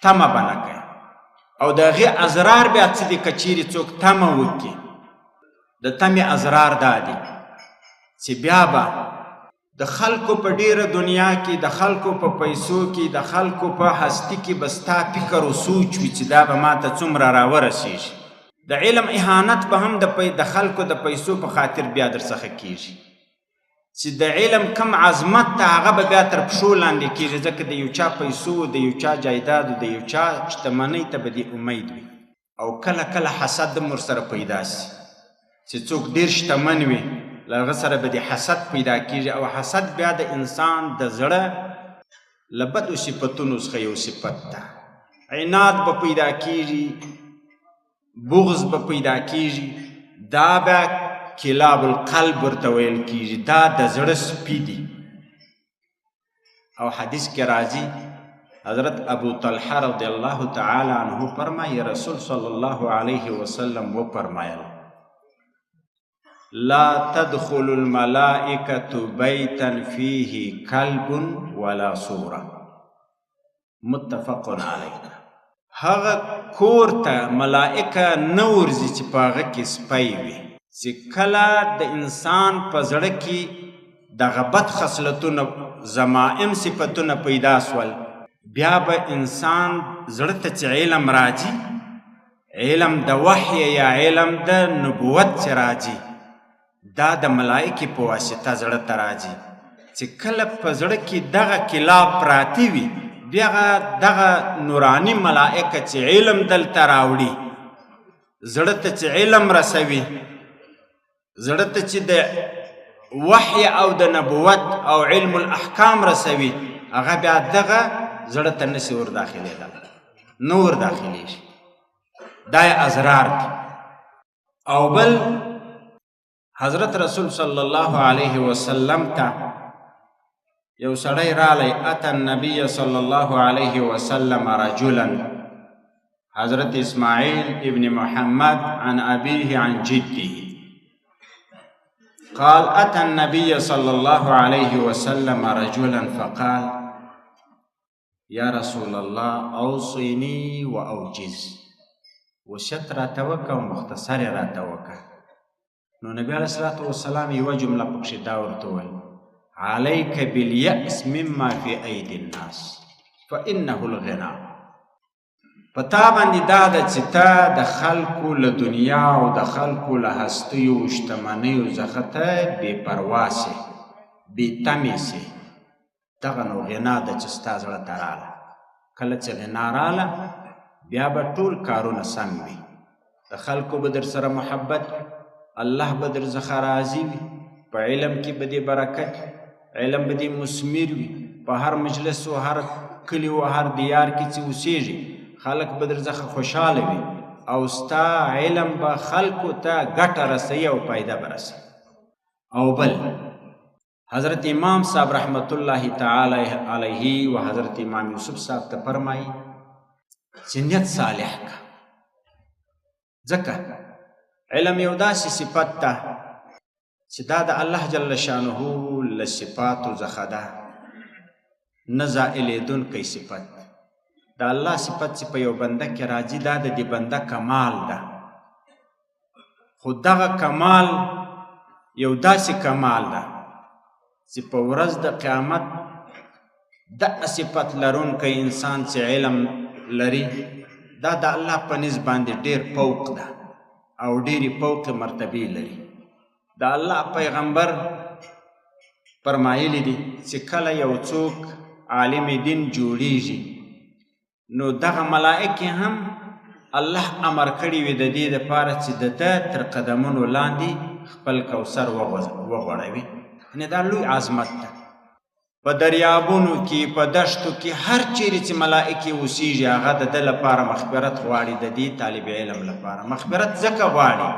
تمه به نه کوي او د هغې اضرار بیا څه دي که چیرې څوک تمه وکړي د تمې اضرار دا دي چې بیا به د خلکو په ډیره دنیا کې د خلکو په پیسو کې د خلکو په هستی کې به ستا فکر و سوچ وي چې دا به ما ته څومره راورسېږي د علم اهانت به هم د خلکو د پیسو په خاطر بیا در څخه کېږي چې د علم کم عظمت ته هغه به بیا تر پښو لاندې کېږي ځکه د یو چا پیسو د یو چا جایدادو د یو چا شتمنۍ ته به دې امید وي او کله کله حسد هم ورسره پیدا سي چې څوک ډېر شتمن وي له هغه سره به د حسد پیدا کېږي او حسد بیا د انسان د زړه له بدو صفتونو څخه یو صفت ده عناد به پیدا کېږي بغض به پیدا کېږي دا بیا کلاب القلب ورته ویل کېږي دا د زړه سپي دي او حدیث کې راځي حضرت ابو طلحه رضی الله تعالی عنه فرمایي رسول صلی الله علیه وسلم وفرمایل لا تدخل الملائکة بیتا فیه کلب ولا صوره متفق علیه هغه کور ته ملائکه نه ورځي چې په هغه کې سپی وي چې کله د انسان په زړه کې دغه بد خصلتونه ضمائم صفتونه پیدا سول بیا به انسان زړه ته چې علم راځي علم د وحی یا علم د نبوت چې راځي دا د ملائکې په واسطه زړه ته راځي چې کله په زړه کې دغه کلاب پراتی وي بیا دغه نورانی ملائکه چې علم دلته راوړي زړه ته چې علم رسوي زړه ته چې د وحی او د نبوت او علم الاحکام رسوي هغه بیا دغه زړه ته نسي ورداخلېدلی نه ورداخلېږي دا یې اضرار دي او بل حضرت رسول صلی الله علیه وسلم ته یو سړی رالی اتی النبی صلی الله علیه وسلم رجلا حضرت اسماعیل ابن محمد عن ابیه عن جده قال أتى النبي صلى الله عليه وسلم رجلا فقال يا رسول الله أوصيني وأوجز وصیت راته وکړه او مختصر یې راته وکړه نو نبي علیه الصلاة والسلام یوه جمله پکښې دا ورته وویل عليك باليأس مما في أيدي الناس فإنه الغنى په تا باندې دا ده چې ته د خلکو له دنیا او د خلکو له هستیو شتمنیو څخه ته بې پروا سې بې تمې سې دغه نو غنا ده چې ستا زړه ته راله کله چې غنا راله بیا به ټول کارونه سم وي د خلکو به در سره محبت الله به در څخه راضي وي په علم کې به دې برکت علم به دې مثمر وي په هر مجلس و هر کلي و هر دیار کې چې اوسېږي خلق به در څخه خوشحاله وي او ستا علم به خلکو ته ګټه رسوي او فایده به رسوي او بل حضرت امام صاحب رحمت الله تعالی علیه و حضرت امام یوسف صاحب ته فرمایي چې نیت صالح کا ځکه علم یو داسې صفت ده چې دا د الله جل شانه له صفاتو څخه ده نه زائلېدونکی صفت دا الله صفت چې په یو بنده کې راځي دا د دې بنده کمال ده خو دغه کمال یو داسې کمال ده چې په ورځ د قیامت دغه صفت لرونکی انسان چې علم لري دا د الله په نسبت باندې ډېر فوق ده او ډېرې فوق مرتبې لري د الله پیغمبر فرمایلی دي چې کله یو څوک عالم دین جوړیږي نو دغه ملائکې هم الله امر کړي وي د دې دپاره چې د ده تر قدمونو لاندې خپل کوثر وغوړوي یعنې دا لوی عظمت ده په دریابونو کې په دشتو کې هر چیرې چې ملائکې اوسیږي هغه د ده لپاره مغفرت غواړي د دې طالب علم لپاره مغفرت ځکه غواړي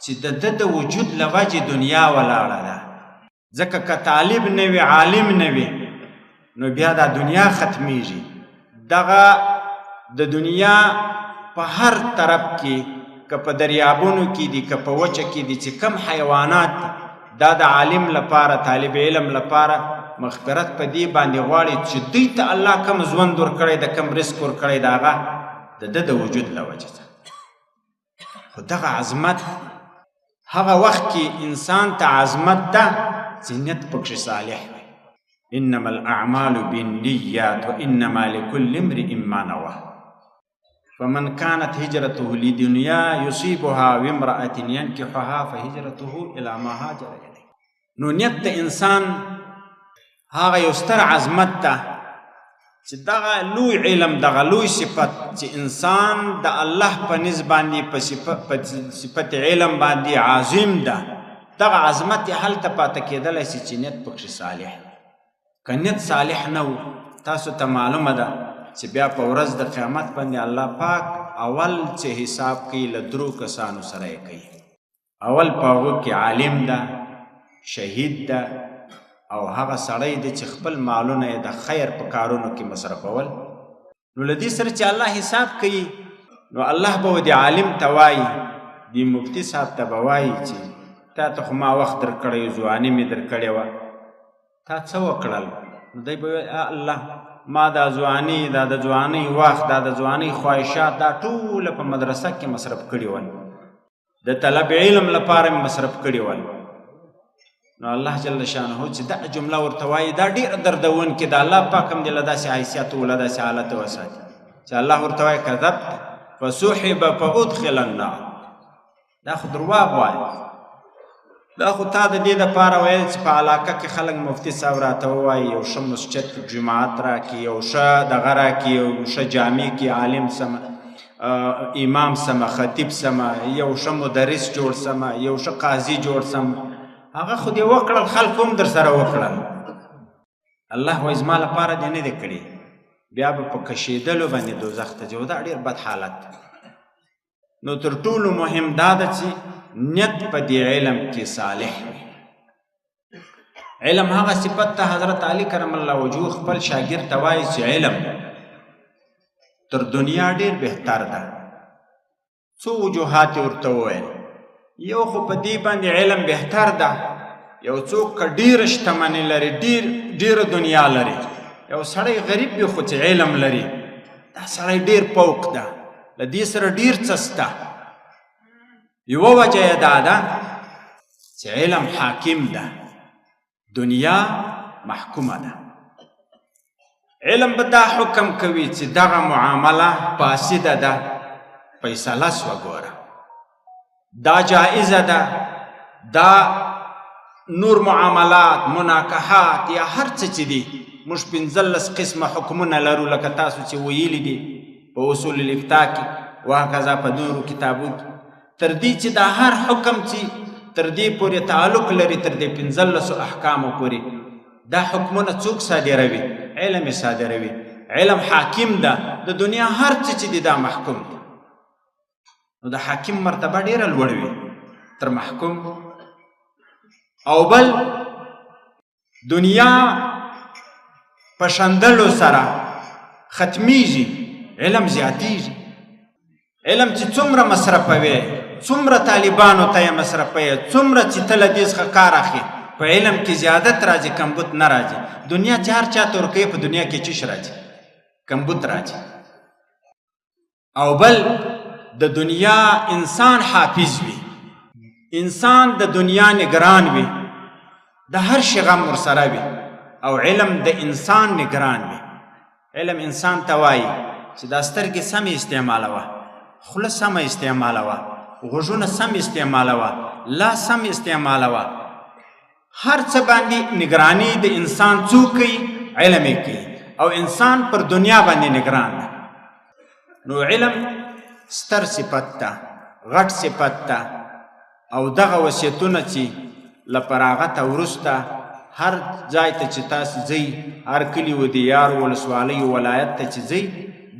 چې د ده د وجود له وجې دنیا ولاړه ده ځکه که طالب نه وي عالم نه وي نو بیا دا دنیا ختمیږي دغه د دنیا په هر طرف کې که په دریابونو کې دي که په وچه کې دي چې کم حیوانات دا د عالم لپاره طالب علم لپاره مغفرت په دې باندې غواړي چې دوی ته الله کم ژوند ورکړی د کم رزق ورکړی د هغه د ده د وجود له وجې څخه. خو دغه عظمت هغه وخت کې انسان ته عظمت ده چې نیت پکښې صالح وي. انما الاعمال بالنیات وانما لكل امرئ ما نوى فمن كانت هجرته لدنيا يصيبها وامرأة ينكحها فهجرته الى ما هاجر اليه. نو نیت د انسان هغه یو ستر عظمت ده چې دغه لوی علم دغه لوی صفت چې انسان د الله په نسبت باندې په صفت علم باندې عظیم ده، دغه عظمت یې هلته پاته کېدلی شي چې نیت پکښې صالح. که نیت صالح نه و، تاسو ته معلومه ده چې بیا په ورځ د قیامت باندې الله پاک اول چې حساب کوي له درو کسانو سره یې کوي. اول په هغو کې عالم ده، شهید ده، او هغه سړی دی چې خپل مالونه یې د خیر په کارونو کې مصرفول. نو له دې سره چې الله حساب کوي، نو الله به د عالم ته وایي، د مفتي صاحب ته به وایي چې تا ته خو ما وخت درکړی، ځواني مې درکړې وه، تا څه وکړل؟ نو دی به وایي الله ما دا ځواني، دا د ځوانۍ وخت، دا د ځوانۍ خواهشات، دا ټوله په مدرسه کې مصرف کړي ول، د طلب علم لپاره مې مصرف کړي ول. نو الله جل شانه چې دا جمله ورته وایي، دا ډېره دردونکې ده. الله پاک هم دې له داسې حیثیت وله داسې حالت وساتي چې الله ورته وایي کذبت فسحب فادخل النار. دا خو درواغ وایي، دا خو تا د دې دپاره ویل چې په علاقه کې خلک مفتي صاحب راته ووایي یو ښه مسجد جماعت راکړي، یو ښه دغه راکړي، یو ښه جامع کې عالم سمه، امام سمه، خطیب سمه، یو ښه مدرس جوړ سمه، یو ښه قاضي جوړ سمه. هغه خو دې وکړل، خلک هم در سره وکړل. الله وایي زما لپاره دې نه دی کړي، بیا به په کشېدلو باندې دوزخ ته ځي. دا ډېر بد حالت. نو تر ټولو مهم دا ده چې نیت په دې علم کې صالح وي. علم هغه صفت ته حضرت علی کرم الله وجهه خپل شاګرد ته وایي چې علم تر دنیا ډېر بهتر ده. څو وجوهات ورته وویل. یو خو په دې باندې علم بهتر ده، یو څوک که ډېره شتمني لري، ډېره دنیا لري، یو سړی غریب وي خو چې علم لري، دا سړی ډېر فوق ده، له دې سره ډېر څه شته. یوه وجه یې دا ده چې علم حاکم ده، دنیا محکومه ده. علم به دا حکم کوي چې دغه معامله فاسده ده، فیصله سوه ګوره، دا جائزه ده، دا نور معاملات، مناکحات یا هر څه چې دي، موږ 15 قسمه حکمونه لرو لکه تاسو چې ویلي دي په اصول الافتا کې وهکذا په نورو کتابو کې. تر دې چې دا هر حکم چې تر دې پورې تعلق لري، تر دې 15 احکامو پورې، دا حکمونه څوک صادروي؟ علم یې صادروي. علم حاکم ده، د دنیا هر څه چې دي دا محکوم ده. نو د حاکم مرتبه ډېره لوړه وي تر محکوم. او بل دنیا په شندلو سره ختمیږي، علم زیاتیږي. علم چې څومره مصرفوي، څومره طالبانو ته یې مصرفوي، څومره چې ته له دې څخه کار اخلي، په علم کې زیادت راځي، کمبود نه راځي. دنیا چې هر چا ته ورکوي، په دنیا کې چش راځي، کمبود راځي. او بل د دنیا انسان حافظ وي، انسان د دنیا نگران وي، د هر شي غم ورسره وي. او علم د انسان نگران وي. علم انسان ته وایي چې دا سترګې سمې استعمالوه، خوله سمه استعمالوه، غوږونه سم استعمالوه، لاس سم استعمالوه. هر څه باندې نگرانی د انسان څوک کوي؟ علم یې کوي. او انسان پر دنیا باندې نگران ده. نو علم ستر صفت ده، غټ صفت ده. او دغه وصیتونه چې له فراغته وروسته هر ځای ته چې تاسو ځئ، هر کلي و دیار ولسوالۍ ولایت ته چې ځئ،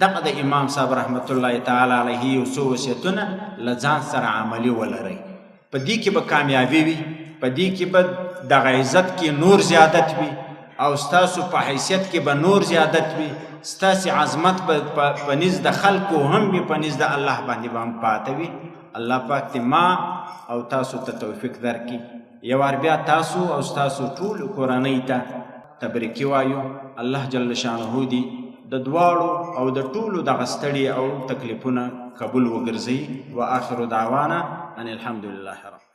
دغه د امام صاحب رحمت الله تعالی علیه یو څو وصیتونه له ځان سره عملي ولرئ. په دې کې به کامیابي وي، په دې کې به دغه عزت کې نور زیادت وي، او ستاسو په حیثیت کې به نور زیادت وي، ستاسې عظمت په نزد د خلکو هم وي، په نزد د الله باندې به هم پاته وي. الله پاک دې ما او تاسو ته توفیق درکړي. یو وار بیا تاسو او ستاسو ټولو کورنۍ ته تبریکي وایو. الله جل شانه دې د دواړو او د ټولو دغه ستړي او تکلیفونه قبول وګرځوي. و آخر دعوانا ان الحمد لله رب